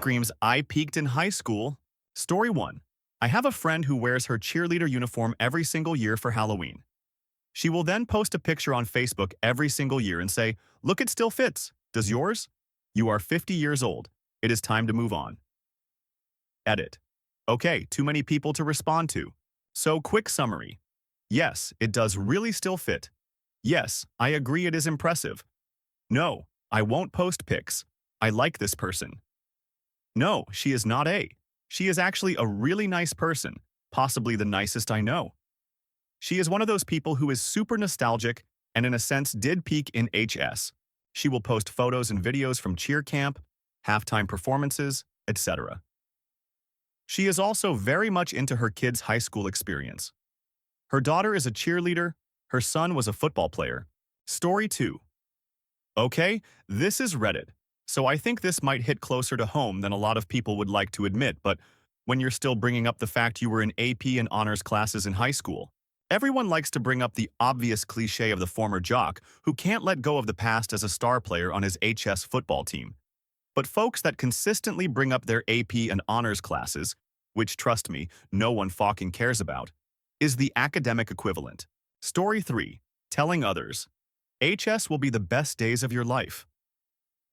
screams, "I peaked in high school." Story 1. I have a friend who wears her cheerleader uniform every single year for Halloween. She will then post a picture on Facebook every single year and say, "Look, it still fits. Does yours?" You are 50 years old. It is time to move on. Edit. Okay, too many people to respond to. So, quick summary. Yes, it does really still fit. Yes, I agree it is impressive. No, I won't post pics. I like this person. No, she is not a. She is actually a really nice person, possibly the nicest I know. She is one of those people who is super nostalgic and in a sense did peak in HS. She will post photos and videos from cheer camp, halftime performances, etc. She is also very much into her kids' high school experience. Her daughter is a cheerleader, her son was a football player. Story 2. Okay, this is Reddit, so I think this might hit closer to home than a lot of people would like to admit, but when you're still bringing up the fact you were in AP and honors classes in high school, everyone likes to bring up the obvious cliche of the former jock who can't let go of the past as a star player on his HS football team. But folks that consistently bring up their AP and honors classes, which, trust me, no one fucking cares about, is the academic equivalent. Story 3. Telling others. HS will be the best days of your life.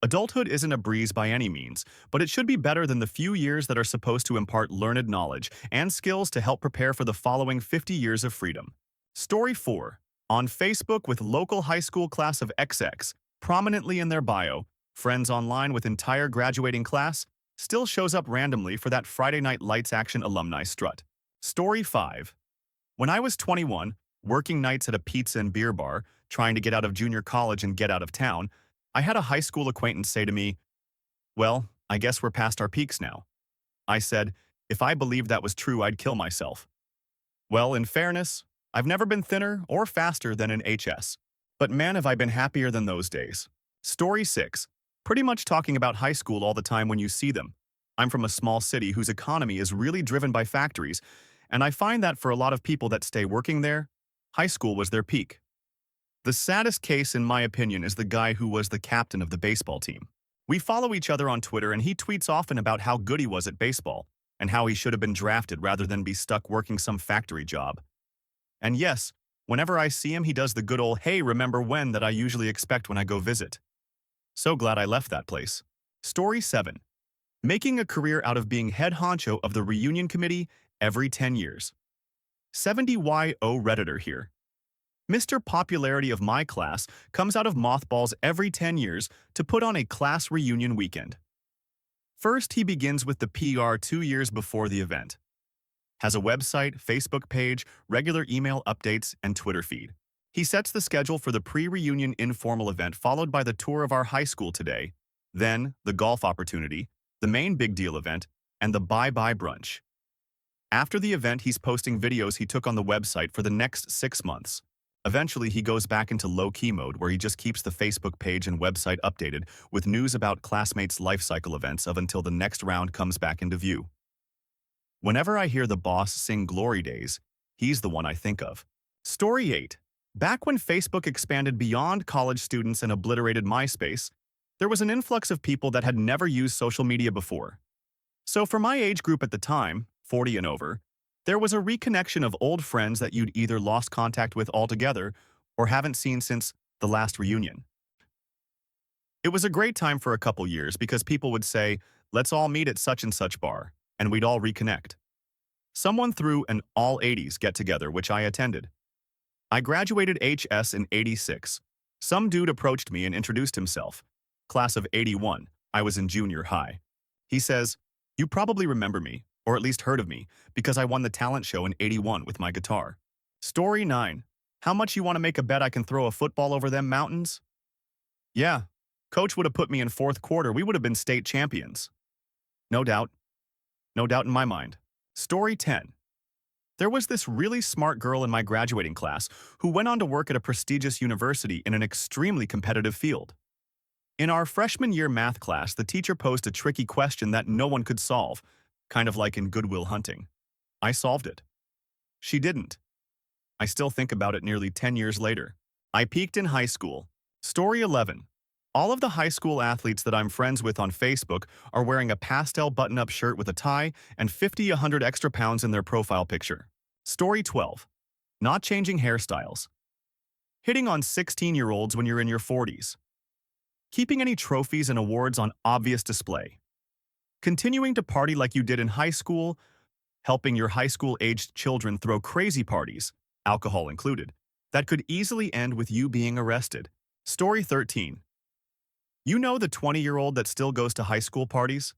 Adulthood isn't a breeze by any means, but it should be better than the few years that are supposed to impart learned knowledge and skills to help prepare for the following 50 years of freedom. Story 4. On Facebook with local high school class of XX, prominently in their bio, friends online with entire graduating class, still shows up randomly for that Friday Night Lights action alumni strut. Story 5. When I was 21, working nights at a pizza and beer bar, trying to get out of junior college and get out of town, I had a high school acquaintance say to me, "Well, I guess we're past our peaks now." I said, if I believed that was true, I'd kill myself. Well, in fairness, I've never been thinner or faster than in HS. But man, have I been happier than those days. Story 6. Pretty much talking about high school all the time when you see them. I'm from a small city whose economy is really driven by factories, and I find that for a lot of people that stay working there, high school was their peak. The saddest case, in my opinion, is the guy who was the captain of the baseball team. We follow each other on Twitter, and he tweets often about how good he was at baseball and how he should have been drafted rather than be stuck working some factory job. And yes, whenever I see him, he does the good old "hey, remember when" that I usually expect when I go visit. So glad I left that place. Story 7. Making a career out of being head honcho of the reunion committee every 10 years. 70YO Redditor here. Mr. Popularity of my class comes out of mothballs every 10 years to put on a class reunion weekend. First, he begins with the PR 2 years before the event. Has a website, Facebook page, regular email updates, and Twitter feed. He sets the schedule for the pre-reunion informal event followed by the tour of our high school today, then the golf opportunity, the main big deal event, and the bye-bye brunch. After the event, he's posting videos he took on the website for the next 6 months. Eventually, he goes back into low-key mode where he just keeps the Facebook page and website updated with news about classmates' life cycle events of until the next round comes back into view. Whenever I hear the boss sing Glory Days, he's the one I think of. Story 8. Back when Facebook expanded beyond college students and obliterated MySpace, there was an influx of people that had never used social media before. So for my age group at the time, 40 and over, there was a reconnection of old friends that you'd either lost contact with altogether or haven't seen since the last reunion. It was a great time for a couple years because people would say, "Let's all meet at such and such bar," and we'd all reconnect. Someone threw an all-80s get-together, which I attended. I graduated HS in '86. Some dude approached me and introduced himself. Class of '81, I was in junior high. He says, "You probably remember me, or at least heard of me, because I won the talent show in '81 with my guitar." Story 9. How much you want to make a bet I can throw a football over them mountains? Yeah, coach would have put me in fourth quarter, we would have been state champions. No doubt. No doubt in my mind. Story 10. There was this really smart girl in my graduating class who went on to work at a prestigious university in an extremely competitive field. In our freshman year math class, the teacher posed a tricky question that no one could solve, kind of like in Good Will Hunting. I solved it. She didn't. I still think about it nearly 10 years later. I peaked in high school. Story 11. All of the high school athletes that I'm friends with on Facebook are wearing a pastel button-up shirt with a tie and 100 extra pounds in their profile picture. Story 12. Not changing hairstyles. Hitting on 16-year-olds when you're in your 40s. Keeping any trophies and awards on obvious display. Continuing to party like you did in high school. Helping your high school-aged children throw crazy parties, alcohol included, that could easily end with you being arrested. Story 13. You know the 20-year-old that still goes to high school parties?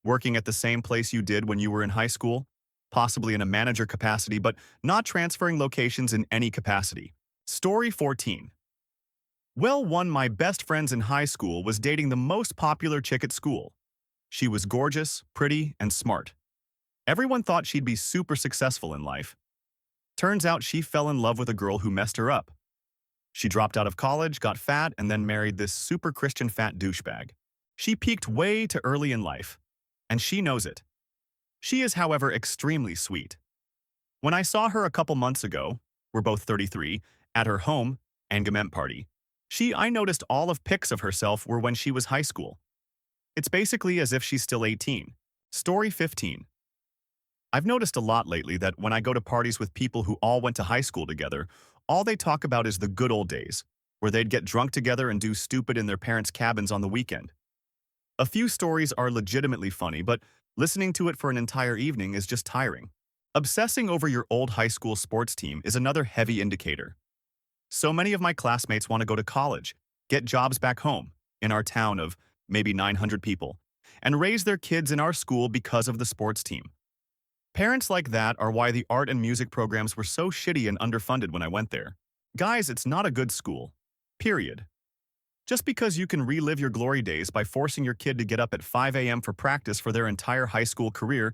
Working at the same place you did when you were in high school? Possibly in a manager capacity, but not transferring locations in any capacity. Story 14. Well, one of my best friends in high school was dating the most popular chick at school. She was gorgeous, pretty, and smart. Everyone thought she'd be super successful in life. Turns out she fell in love with a girl who messed her up. She dropped out of college, got fat, and then married this super Christian fat douchebag. She peaked way too early in life, and she knows it. She is, however, extremely sweet. When I saw her a couple months ago, we're both 33, at her home engagement party, I noticed all of pics of herself were when she was high school. It's basically as if she's still 18. Story 15. I've noticed a lot lately that when I go to parties with people who all went to high school together, all they talk about is the good old days, where they'd get drunk together and do stupid in their parents' cabins on the weekend. A few stories are legitimately funny, but listening to it for an entire evening is just tiring. Obsessing over your old high school sports team is another heavy indicator. So many of my classmates want to go to college, get jobs back home, in our town of maybe 900 people, and raise their kids in our school because of the sports team. Parents like that are why the art and music programs were so shitty and underfunded when I went there. Guys, it's not a good school. Period. Just because you can relive your glory days by forcing your kid to get up at 5 a.m. for practice for their entire high school career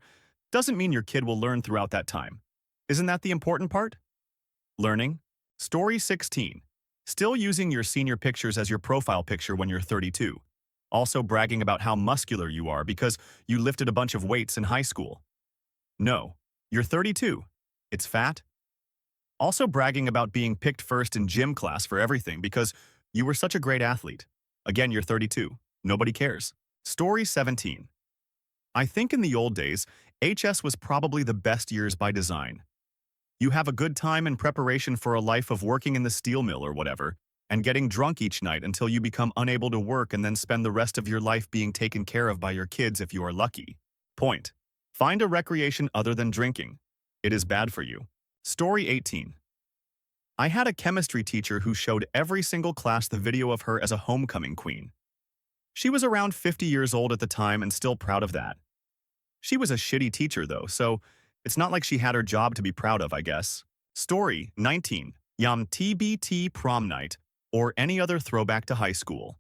doesn't mean your kid will learn throughout that time. Isn't that the important part? Learning. Story 16. Still using your senior pictures as your profile picture when you're 32. Also bragging about how muscular you are because you lifted a bunch of weights in high school. No, you're 32. It's fat. Also bragging about being picked first in gym class for everything because you were such a great athlete. Again, you're 32. Nobody cares. Story 17. I think in the old days, HS was probably the best years by design. You have a good time in preparation for a life of working in the steel mill or whatever, and getting drunk each night until you become unable to work and then spend the rest of your life being taken care of by your kids if you are lucky. Point. Find a recreation other than drinking. It is bad for you. Story 18. I had a chemistry teacher who showed every single class the video of her as a homecoming queen. She was around 50 years old at the time and still proud of that. She was a shitty teacher though, so it's not like she had her job to be proud of, I guess. Story 19. Yum TBT prom night or any other throwback to high school.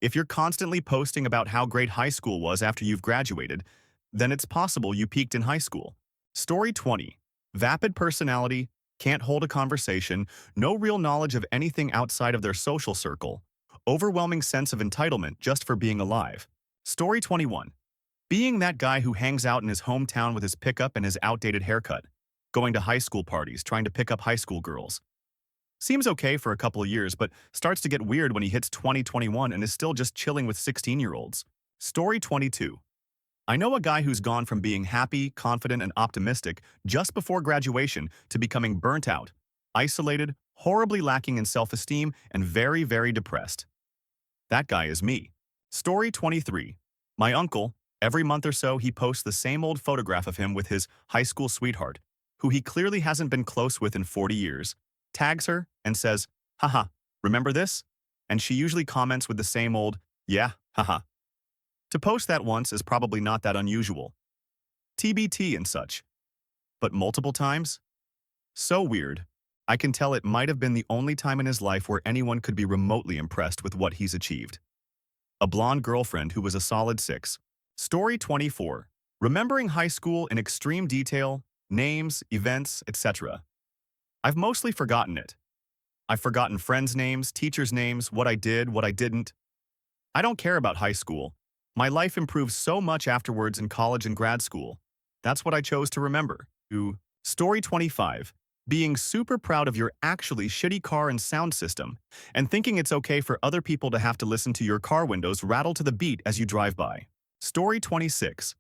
If you're constantly posting about how great high school was after you've graduated, then it's possible you peaked in high school. Story 20. Vapid personality, can't hold a conversation, no real knowledge of anything outside of their social circle, overwhelming sense of entitlement just for being alive. Story 21. Being that guy who hangs out in his hometown with his pickup and his outdated haircut, going to high school parties, trying to pick up high school girls. Seems okay for a couple of years, but starts to get weird when he hits 2021 and is still just chilling with 16-year-olds. Story 22. I know a guy who's gone from being happy, confident, and optimistic just before graduation to becoming burnt out, isolated, horribly lacking in self-esteem, and very, very depressed. That guy is me. Story 23. My uncle, every month or so, he posts the same old photograph of him with his high school sweetheart, who he clearly hasn't been close with in 40 years, tags her, and says, haha, remember this? And she usually comments with the same old, yeah, haha. To post that once is probably not that unusual. TBT and such. But multiple times? So weird. I can tell it might have been the only time in his life where anyone could be remotely impressed with what he's achieved. A blonde girlfriend who was a solid 6. Story 24. Remembering high school in extreme detail, names, events, etc. I've mostly forgotten it. I've forgotten friends' names, teachers' names, what I did, what I didn't. I don't care about high school. My life improved so much afterwards in college and grad school. That's what I chose to remember. Story 25. Being super proud of your actually shitty car and sound system, and thinking it's okay for other people to have to listen to your car windows rattle to the beat as you drive by. Story 26.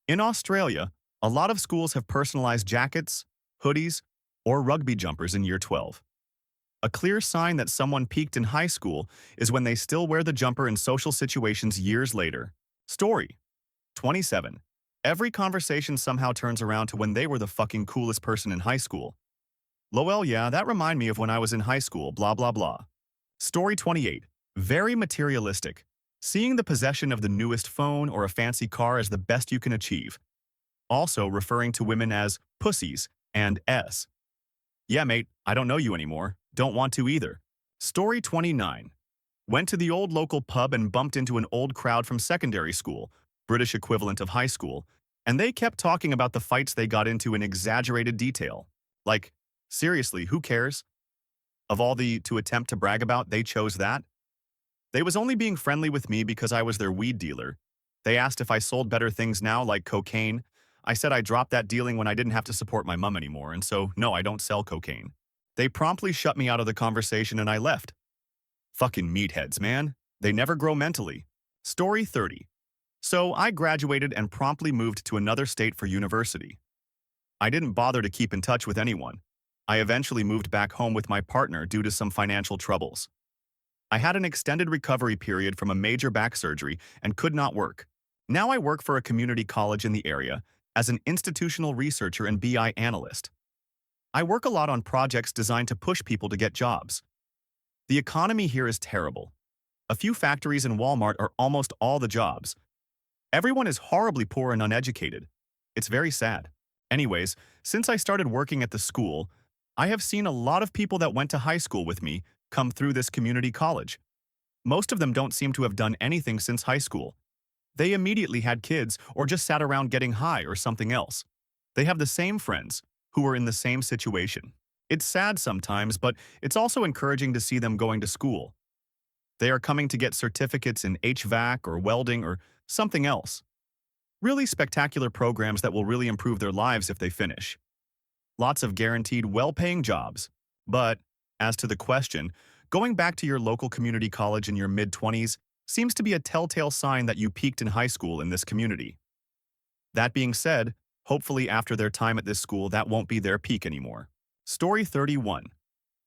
In Australia, a lot of schools have personalized jackets, hoodies, or rugby jumpers in year 12. A clear sign that someone peaked in high school is when they still wear the jumper in social situations years later. Story 27. Every conversation somehow turns around to when they were the fucking coolest person in high school. Lol, yeah, that remind me of when I was in high school, blah blah blah. Story 28. Very materialistic. Seeing the possession of the newest phone or a fancy car as the best you can achieve. Also referring to women as pussies and S. Yeah, mate, I don't know you anymore. Don't want to either. Story 29. Went to the old local pub and bumped into an old crowd from secondary school, British equivalent of high school, and they kept talking about the fights they got into in exaggerated detail. Like, seriously, who cares? Of all the to attempt to brag about, they chose that? They was only being friendly with me because I was their weed dealer. They asked if I sold better things now, like cocaine. I said I dropped that dealing when I didn't have to support my mom anymore, and so, no, I don't sell cocaine. They promptly shut me out of the conversation and I left. Fucking meatheads, man. They never grow mentally. Story 30. So I graduated and promptly moved to another state for university. I didn't bother to keep in touch with anyone. I eventually moved back home with my partner due to some financial troubles. I had an extended recovery period from a major back surgery and could not work. Now I work for a community college in the area as an institutional researcher and BI analyst. I work a lot on projects designed to push people to get jobs. The economy here is terrible. A few factories and Walmart are almost all the jobs. Everyone is horribly poor and uneducated. It's very sad. Anyways, since I started working at the school, I have seen a lot of people that went to high school with me come through this community college. Most of them don't seem to have done anything since high school. They immediately had kids or just sat around getting high or something else. They have the same friends who are in the same situation. It's sad sometimes, but it's also encouraging to see them going to school. They are coming to get certificates in HVAC or welding or something else. Really spectacular programs that will really improve their lives if they finish. Lots of guaranteed well-paying jobs. But, as to the question, going back to your local community college in your mid-20s seems to be a telltale sign that you peaked in high school in this community. That being said, hopefully after their time at this school that won't be their peak anymore. Story 31.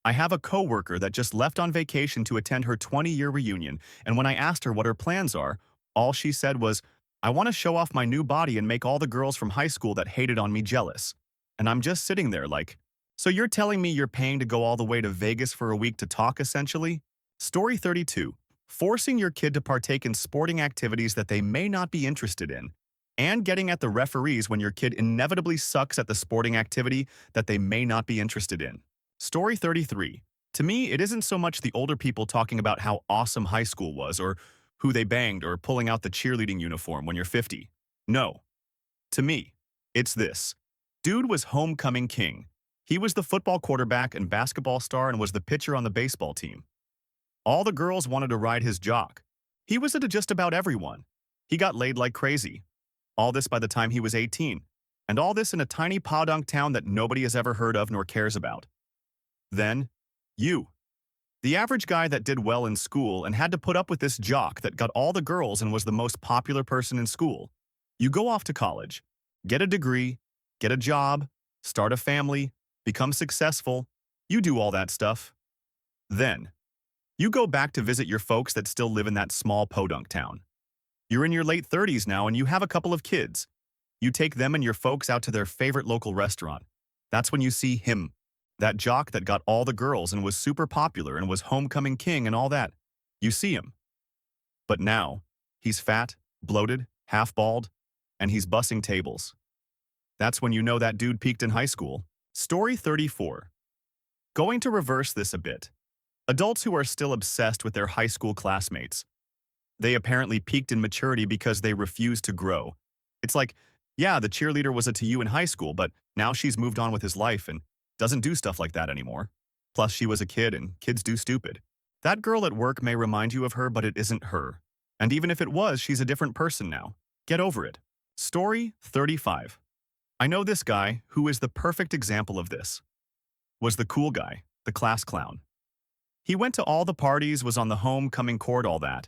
I have a coworker that just left on vacation to attend her 20-year reunion, and when I asked her what her plans are, all she said was, I want to show off my new body and make all the girls from high school that hated on me jealous. And I'm just sitting there like, so you're telling me you're paying to go all the way to Vegas for a week to talk, essentially? Story 32. Forcing your kid to partake in sporting activities that they may not be interested in, and getting at the referees when your kid inevitably sucks at the sporting activity that they may not be interested in. Story 33. To me, it isn't so much the older people talking about how awesome high school was or who they banged or pulling out the cheerleading uniform when you're 50. No. To me, it's this. Dude was homecoming king. He was the football quarterback and basketball star and was the pitcher on the baseball team. All the girls wanted to ride his jock. He was into just about everyone. He got laid like crazy. All this by the time he was 18. And all this in a tiny podunk town that nobody has ever heard of nor cares about. Then, you. The average guy that did well in school and had to put up with this jock that got all the girls and was the most popular person in school. You go off to college, get a degree, get a job, start a family, become successful. You do all that stuff. Then, you go back to visit your folks that still live in that small podunk town. You're in your late 30s now and you have a couple of kids. You take them and your folks out to their favorite local restaurant. That's when you see him, that jock that got all the girls and was super popular and was homecoming king and all that. You see him. But now, he's fat, bloated, half-bald, and he's bussing tables. That's when you know that dude peaked in high school. Story 34. Going to reverse this a bit. Adults who are still obsessed with their high school classmates. They apparently peaked in maturity because they refused to grow. It's like, yeah, the cheerleader was a to you in high school, but now she's moved on with his life and doesn't do stuff like that anymore. Plus, she was a kid and kids do stupid. That girl at work may remind you of her, but it isn't her. And even if it was, she's a different person now. Get over it. Story 35. I know this guy who is the perfect example of this. was the cool guy, the class clown. He went to all the parties, was on the homecoming court, all that.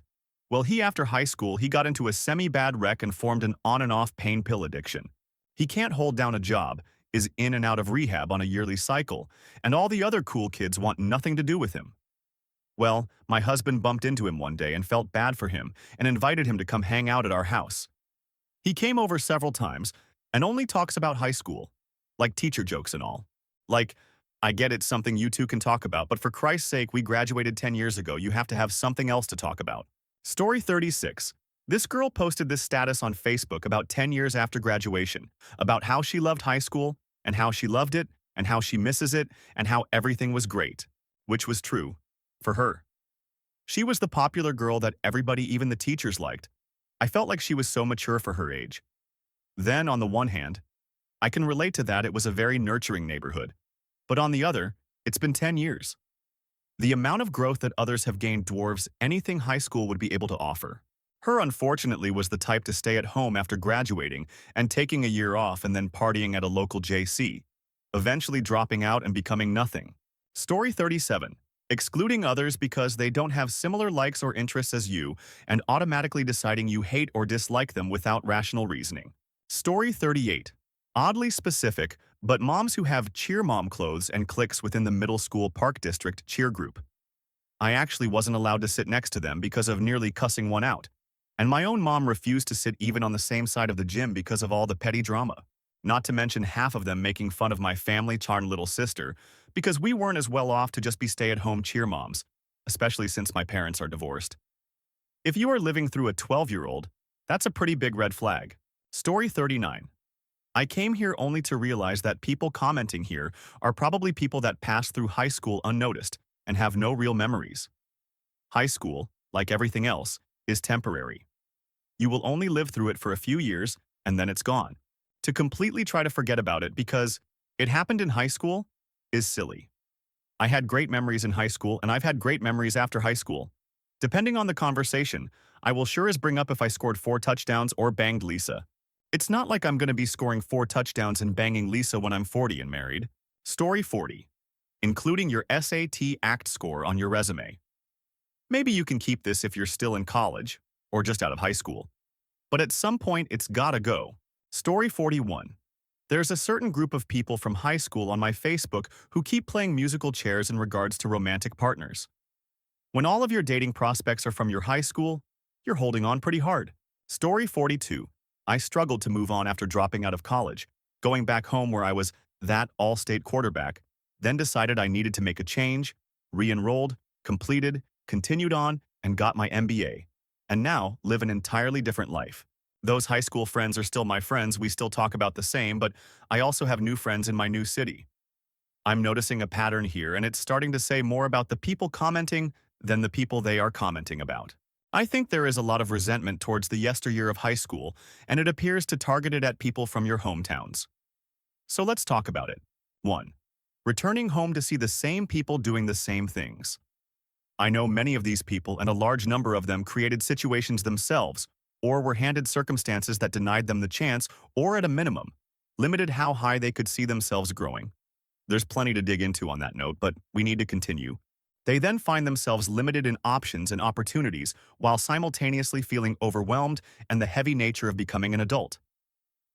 Well, after high school, he got into a semi-bad wreck and formed an on and off pain pill addiction. He can't hold down a job, is in and out of rehab on a yearly cycle, and all the other cool kids want nothing to do with him. Well, my husband bumped into him one day and felt bad for him and invited him to come hang out at our house. He came over several times and only talks about high school, like teacher jokes and all. Like, I get it's something you two can talk about, but for Christ's sake, we graduated 10 years ago. You have to have something else to talk about. Story 36. This girl posted this status on Facebook about 10 years after graduation, about how she loved high school, and how she loved it, and how she misses it, and how everything was great, which was true for her. She was the popular girl that everybody, even the teachers, liked. I felt like she was so mature for her age. Then, on the one hand, I can relate to that. It was a very nurturing neighborhood. But on the other, it's been 10 years. The amount of growth that others have gained dwarfs anything high school would be able to offer. Her, unfortunately, was the type to stay at home after graduating and taking a year off and then partying at a local JC, eventually dropping out and becoming nothing. Story 37. Excluding others because they don't have similar likes or interests as you and automatically deciding you hate or dislike them without rational reasoning. Story 38. Oddly specific, but moms who have cheer mom clothes and cliques within the middle school park district cheer group. I actually wasn't allowed to sit next to them because of nearly cussing one out. And my own mom refused to sit even on the same side of the gym because of all the petty drama. Not to mention half of them making fun of my family charmed little sister because we weren't as well off to just be stay-at-home cheer moms, especially since my parents are divorced. If you are living through a 12-year-old, that's a pretty big red flag. Story 39. I came here only to realize that people commenting here are probably people that passed through high school unnoticed and have no real memories. High school, like everything else, is temporary. You will only live through it for a few years and then it's gone. To completely try to forget about it because it happened in high school is silly. I had great memories in high school and I've had great memories after high school. Depending on the conversation, I will sure as bring up if I scored 4 touchdowns or banged Lisa. It's not like I'm going to be scoring 4 touchdowns and banging Lisa when I'm 40 and married. Story 40. Including your SAT ACT score on your resume. Maybe you can keep this if you're still in college or just out of high school. But at some point, it's gotta go. Story 41. There's a certain group of people from high school on my Facebook who keep playing musical chairs in regards to romantic partners. When all of your dating prospects are from your high school, you're holding on pretty hard. Story 42. I struggled to move on after dropping out of college, going back home where I was that all-state quarterback, then decided I needed to make a change, re-enrolled, completed, continued on, and got my MBA. And now live an entirely different life. Those high school friends are still my friends, we still talk about the same, but I also have new friends in my new city. I'm noticing a pattern here, and it's starting to say more about the people commenting than the people they are commenting about. I think there is a lot of resentment towards the yesteryear of high school, and it appears to target it at people from your hometowns. So let's talk about it. 1. Returning home to see the same people doing the same things. I know many of these people, and a large number of them created situations themselves, or were handed circumstances that denied them the chance, or at a minimum, limited how high they could see themselves growing. There's plenty to dig into on that note, but we need to continue. They then find themselves limited in options and opportunities while simultaneously feeling overwhelmed and the heavy nature of becoming an adult.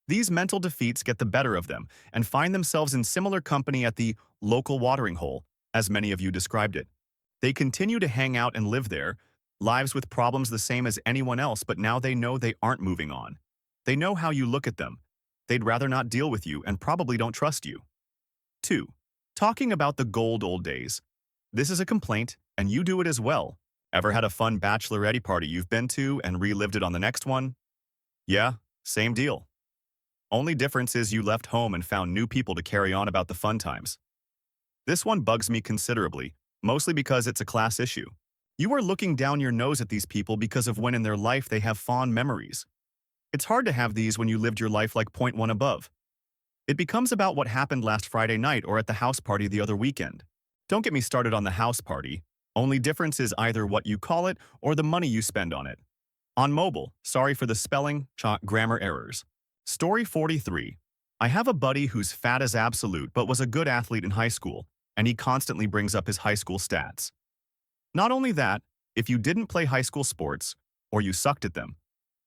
These mental defeats get the better of them and find themselves in similar company at the local watering hole, as many of you described it. They continue to hang out and live there, lives with problems the same as anyone else, but now they know they aren't moving on. They know how you look at them. They'd rather not deal with you and probably don't trust you. 2. Talking about the good old days. This is a complaint, and you do it as well. Ever had a fun bachelorette party you've been to and relived it on the next one? Yeah, same deal. Only difference is you left home and found new people to carry on about the fun times. This one bugs me considerably, mostly because it's a class issue. You are looking down your nose at these people because of when in their life they have fond memories. It's hard to have these when you lived your life like point one above. It becomes about what happened last Friday night or at the house party the other weekend. Don't get me started on the house party. Only difference is either what you call it or the money you spend on it. On mobile, sorry for the spelling, grammar errors. Story 43. I have a buddy who's fat as absolute but was a good athlete in high school, and he constantly brings up his high school stats. Not only that, if you didn't play high school sports, or you sucked at them,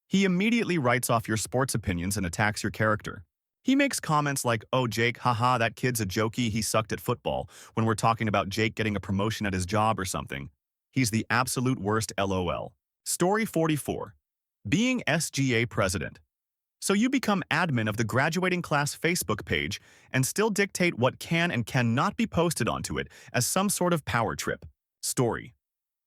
he immediately writes off your sports opinions and attacks your character. He makes comments like, "Oh, Jake, haha, that kid's a jokey, he sucked at football," when we're talking about Jake getting a promotion at his job or something. He's the absolute worst, lol. Story 44. Being SGA president. So you become admin of the graduating class Facebook page and still dictate what can and cannot be posted onto it as some sort of power trip. Story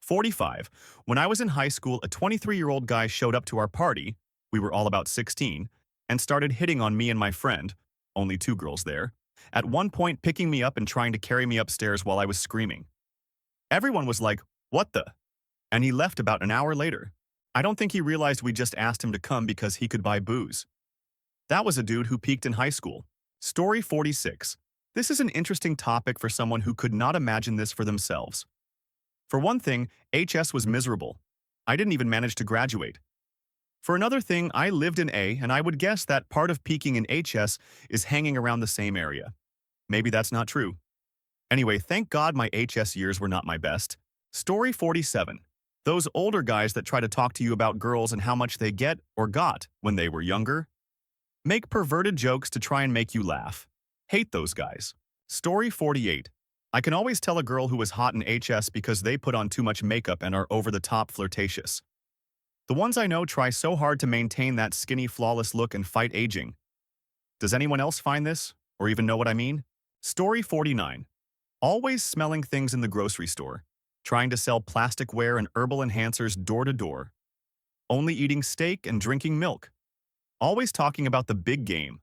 45. When I was in high school, a 23-year-old guy showed up to our party, we were all about 16, and started hitting on me and my friend, only two girls there, at one point picking me up and trying to carry me upstairs while I was screaming. Everyone was like, "What the?" And he left about an hour later. I don't think he realized we just asked him to come because he could buy booze. That was a dude who peaked in high school. Story 46. This is an interesting topic for someone who could not imagine this for themselves. For one thing, HS was miserable. I didn't even manage to graduate. For another thing, I lived in A, and I would guess that part of peaking in HS is hanging around the same area. Maybe that's not true. Anyway, thank God my HS years were not my best. Story 47. Those older guys that try to talk to you about girls and how much they get or got when they were younger. Make perverted jokes to try and make you laugh. Hate those guys. Story 48. I can always tell a girl who is hot in HS because they put on too much makeup and are over-the-top flirtatious. The ones I know try so hard to maintain that skinny, flawless look and fight aging. Does anyone else find this, or even know what I mean? Story 49. Always smelling things in the grocery store. Trying to sell plasticware and herbal enhancers door to door. Only eating steak and drinking milk. Always talking about the big game.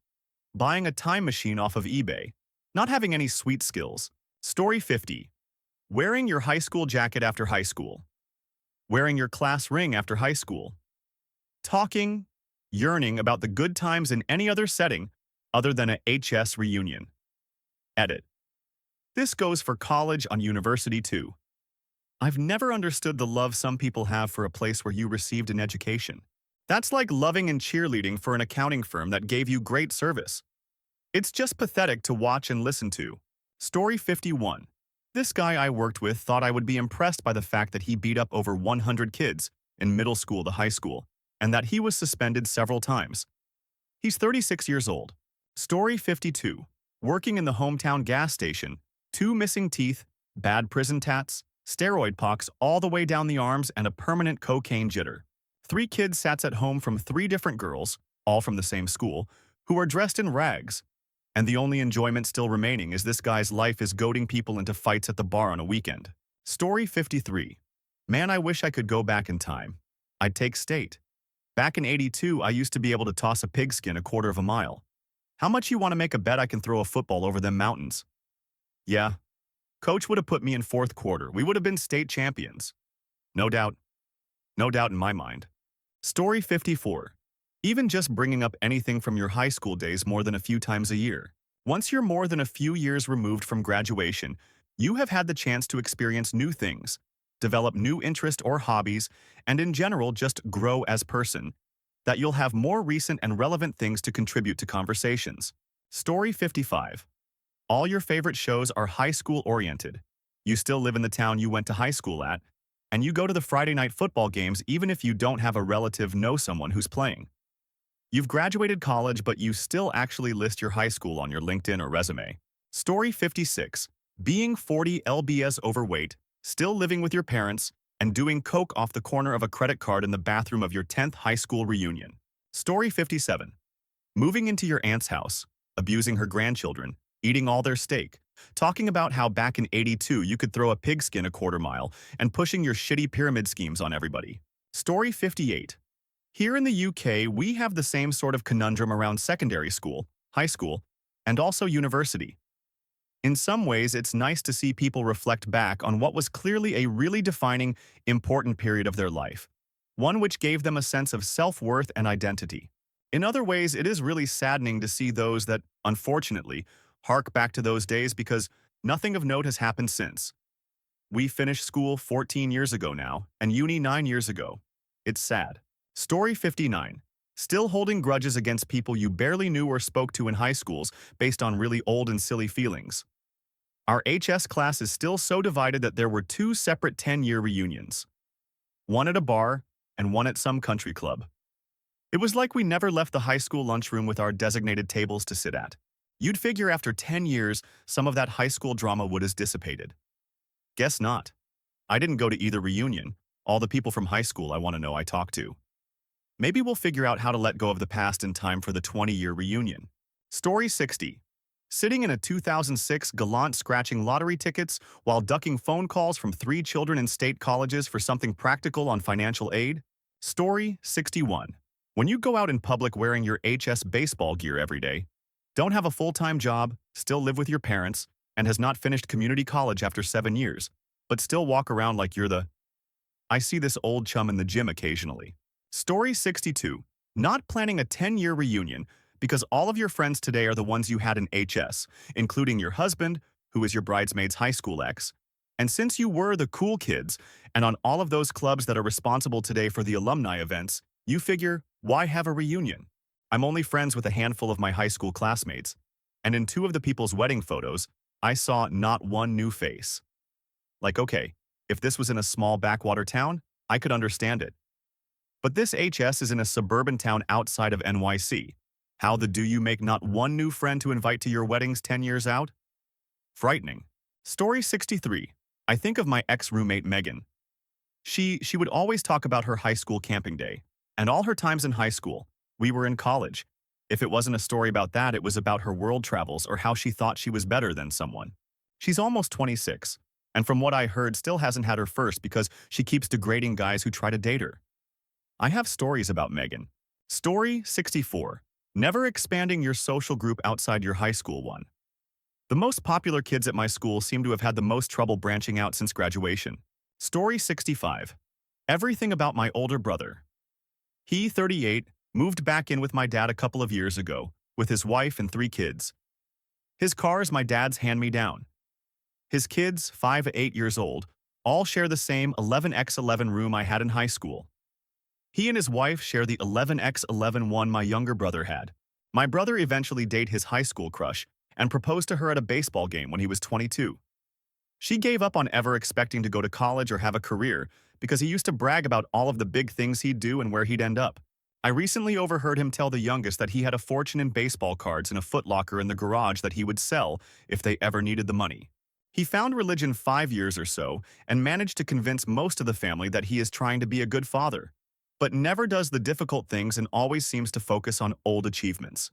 Buying a time machine off of eBay. Not having any sweet skills. Story 50. Wearing your high school jacket after high school. Wearing your class ring after high school. Talking, yearning about the good times in any other setting other than a HS reunion. Edit. This goes for college on university too. I've never understood the love some people have for a place where you received an education. That's like loving and cheerleading for an accounting firm that gave you great service. It's just pathetic to watch and listen to. Story 51. This guy I worked with thought I would be impressed by the fact that he beat up over 100 kids in middle school to high school, and that he was suspended several times. He's 36 years old. Story 52. Working in the hometown gas station, 2 missing teeth, bad prison tats, steroid pox all the way down the arms, and a permanent cocaine jitter. 3 kids sat at home from 3 different girls, all from the same school, who are dressed in rags. And the only enjoyment still remaining is this guy's life is goading people into fights at the bar on a weekend. Story 53. Man, I wish I could go back in time. I'd take state. Back in '82, I used to be able to toss a pigskin a quarter of a mile. How much you want to make a bet I can throw a football over them mountains? Yeah. Coach would have put me in 4th quarter. We would have been state champions. No doubt. No doubt in my mind. Story 54. Even just bringing up anything from your high school days more than a few times a year. Once you're more than a few years removed from graduation, you have had the chance to experience new things, develop new interest or hobbies, and in general just grow as person, that you'll have more recent and relevant things to contribute to conversations. Story 55. All your favorite shows are high school oriented. You still live in the town you went to high school at, and you go to the Friday night football games even if you don't have a relative know someone who's playing. You've graduated college, but you still actually list your high school on your LinkedIn or resume. Story 56. Being 40 lbs overweight, still living with your parents, and doing coke off the corner of a credit card in the bathroom of your 10th high school reunion. Story 57. Moving into your aunt's house, abusing her grandchildren, eating all their steak, talking about how back in '82 you could throw a pigskin a quarter mile, and pushing your shitty pyramid schemes on everybody. Story 58. Here in the UK, we have the same sort of conundrum around secondary school, high school, and also university. In some ways, it's nice to see people reflect back on what was clearly a really defining, important period of their life, one which gave them a sense of self-worth and identity. In other ways, it is really saddening to see those that, unfortunately, hark back to those days because nothing of note has happened since. We finished school 14 years ago now, and uni 9 years ago. It's sad. Story 59. Still holding grudges against people you barely knew or spoke to in high schools based on really old and silly feelings. Our HS class is still so divided that there were two separate 10-year reunions, one at a bar and one at some country club. It was like we never left the high school lunchroom with our designated tables to sit at. You'd figure after 10 years, some of that high school drama would have dissipated. Guess not. I didn't go to either reunion. All the people from high school I want to know I talked to. Maybe we'll figure out how to let go of the past in time for the 20-year reunion. Story 60. Sitting in a 2006 Gallant scratching lottery tickets while ducking phone calls from 3 children in state colleges for something practical on financial aid. Story 61. When you go out in public wearing your HS baseball gear every day, don't have a full-time job, still live with your parents, and has not finished community college after 7 years, but still walk around like you're the... I see this old chum in the gym occasionally. Story 62. Not planning a 10-year reunion because all of your friends today are the ones you had in HS, including your husband, who is your bridesmaid's high school ex. And since you were the cool kids and on all of those clubs that are responsible today for the alumni events, you figure, why have a reunion? I'm only friends with a handful of my high school classmates, and in 2 of the people's wedding photos, I saw not one new face. Like, okay, if this was in a small backwater town, I could understand it. But this HS is in a suburban town outside of NYC. How the do you make not one new friend to invite to your weddings 10 years out? Frightening. Story 63. I think of my ex-roommate Megan. She would always talk about her high school camping day, and all her times in high school. We were in college. If it wasn't a story about that, it was about her world travels or how she thought she was better than someone. She's almost 26, and from what I heard, still hasn't had her first because she keeps degrading guys who try to date her. I have stories about Megan. Story 64. Never expanding your social group outside your high school one. The most popular kids at my school seem to have had the most trouble branching out since graduation. Story 65. Everything about my older brother. He, 38, moved back in with my dad a couple of years ago, with his wife and 3 kids. His car is my dad's hand-me-down. His kids, 5 to 8 years old, all share the same 11x11 room I had in high school. He and his wife share the 11x11 one my younger brother had. My brother eventually dated his high school crush and proposed to her at a baseball game when he was 22. She gave up on ever expecting to go to college or have a career because he used to brag about all of the big things he'd do and where he'd end up. I recently overheard him tell the youngest that he had a fortune in baseball cards in a Foot Locker in the garage that he would sell if they ever needed the money. He found religion 5 years or so and managed to convince most of the family that he is trying to be a good father, but never does the difficult things and always seems to focus on old achievements.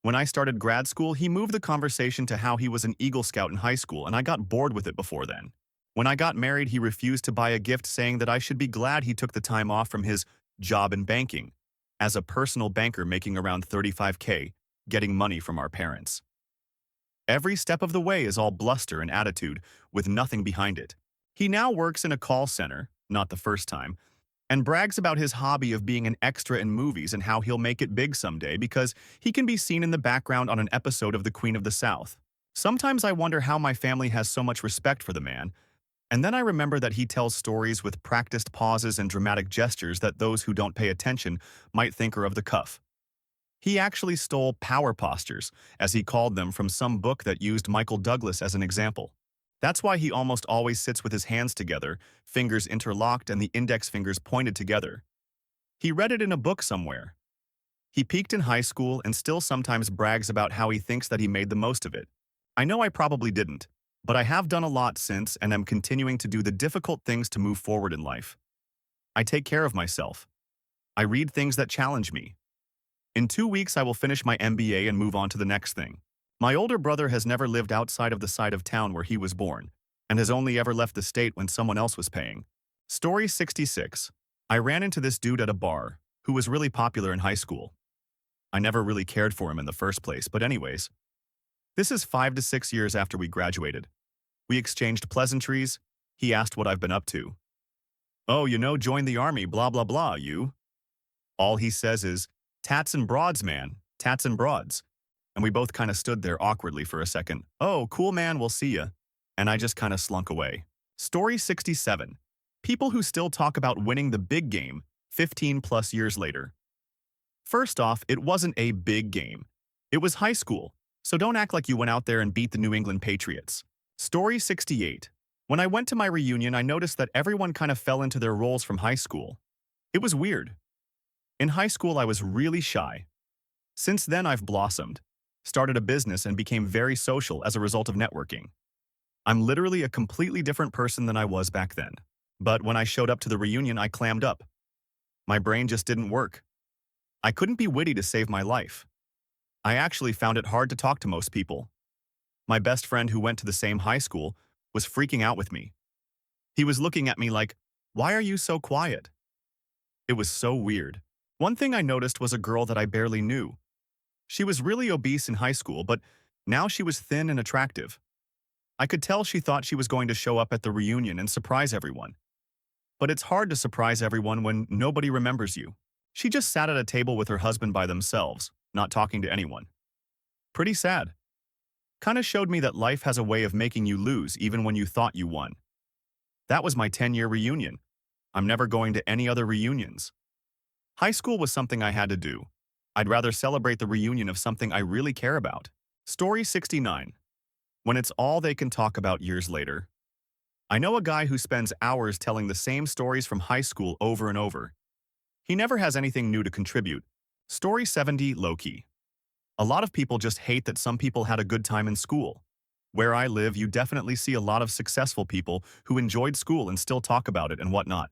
When I started grad school, he moved the conversation to how he was an Eagle Scout in high school, and I got bored with it before then. When I got married, he refused to buy a gift, saying that I should be glad he took the time off from his job in banking, as a personal banker making around $35K, getting money from our parents. Every step of the way is all bluster and attitude, with nothing behind it. He now works in a call center, not the first time, and brags about his hobby of being an extra in movies and how he'll make it big someday because he can be seen in the background on an episode of The Queen of the South. Sometimes I wonder how my family has so much respect for the man, and then I remember that he tells stories with practiced pauses and dramatic gestures that those who don't pay attention might think are of the cuff. He actually stole power postures, as he called them, from some book that used Michael Douglas as an example. That's why he almost always sits with his hands together, fingers interlocked and the index fingers pointed together. He read it in a book somewhere. He peaked in high school and still sometimes brags about how he thinks that he made the most of it. I know I probably didn't, but I have done a lot since and am continuing to do the difficult things to move forward in life. I take care of myself. I read things that challenge me. In 2 weeks, I will finish my MBA and move on to the next thing. My older brother has never lived outside of the side of town where he was born, and has only ever left the state when someone else was paying. Story 66. I ran into this dude at a bar, who was really popular in high school. I never really cared for him in the first place, but anyways. This is 5 to 6 years after we graduated. We exchanged pleasantries. He asked what I've been up to. Oh, joined the army, blah blah blah, you. All he says is, tats and broads, man, tats and broads. And we both kind of stood there awkwardly for a second. Oh, cool man, we'll see ya. And I just kind of slunk away. Story 67. People who still talk about winning the big game 15 plus years later. First off, it wasn't a big game. It was high school, so don't act like you went out there and beat the New England Patriots. Story 68. When I went to my reunion, I noticed that everyone kind of fell into their roles from high school. It was weird. In high school, I was really shy. Since then, I've blossomed, started a business, and became very social as a result of networking. I'm literally a completely different person than I was back then. But when I showed up to the reunion, I clammed up. My brain just didn't work. I couldn't be witty to save my life. I actually found it hard to talk to most people. My best friend, who went to the same high school, was freaking out with me. He was looking at me like, "Why are you so quiet?" It was so weird. One thing I noticed was a girl that I barely knew. She was really obese in high school, but now she was thin and attractive. I could tell she thought she was going to show up at the reunion and surprise everyone. But it's hard to surprise everyone when nobody remembers you. She just sat at a table with her husband by themselves, not talking to anyone. Pretty sad. Kinda showed me that life has a way of making you lose even when you thought you won. That was my 10-year reunion. I'm never going to any other reunions. High school was something I had to do. I'd rather celebrate the reunion of something I really care about. Story 69. When it's all they can talk about years later. I know a guy who spends hours telling the same stories from high school over and over. He never has anything new to contribute. Story 70, low-key. A lot of people just hate that some people had a good time in school. Where I live, you definitely see a lot of successful people who enjoyed school and still talk about it and whatnot.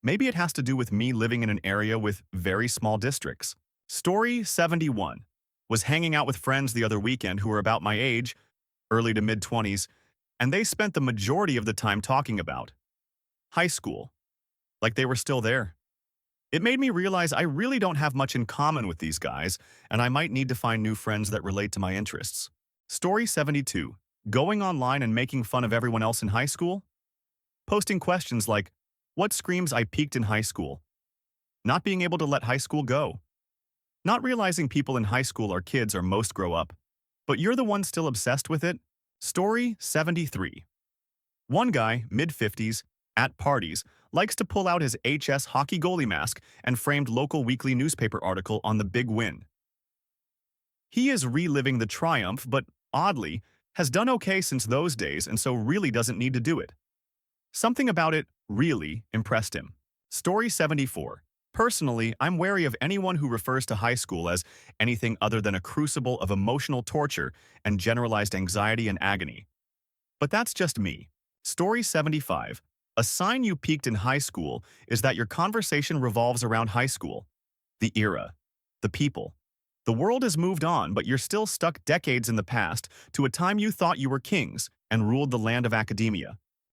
Maybe it has to do with me living in an area with very small districts. Story 71. Was hanging out with friends the other weekend who were about my age, early to mid-20s, and they spent the majority of the time talking about high school, like they were still there. It made me realize I really don't have much in common with these guys, and I might need to find new friends that relate to my interests. Story 72. Going online and making fun of everyone else in high school? Posting questions like, what screams I peaked in high school? Not being able to let high school go. Not realizing people in high school are kids or most grow up. But you're the one still obsessed with it? Story 73. One guy, mid-50s, at parties, likes to pull out his HS hockey goalie mask and framed local weekly newspaper article on the big win. He is reliving the triumph, but oddly, has done okay since those days and so really doesn't need to do it. Something about it really impressed him. Story 74. Personally, I'm wary of anyone who refers to high school as anything other than a crucible of emotional torture and generalized anxiety and agony. But that's just me. Story 75. A sign you peaked in high school is that your conversation revolves around high school. The era. The people. The world has moved on, but you're still stuck decades in the past to a time you thought you were kings and ruled the land of academia.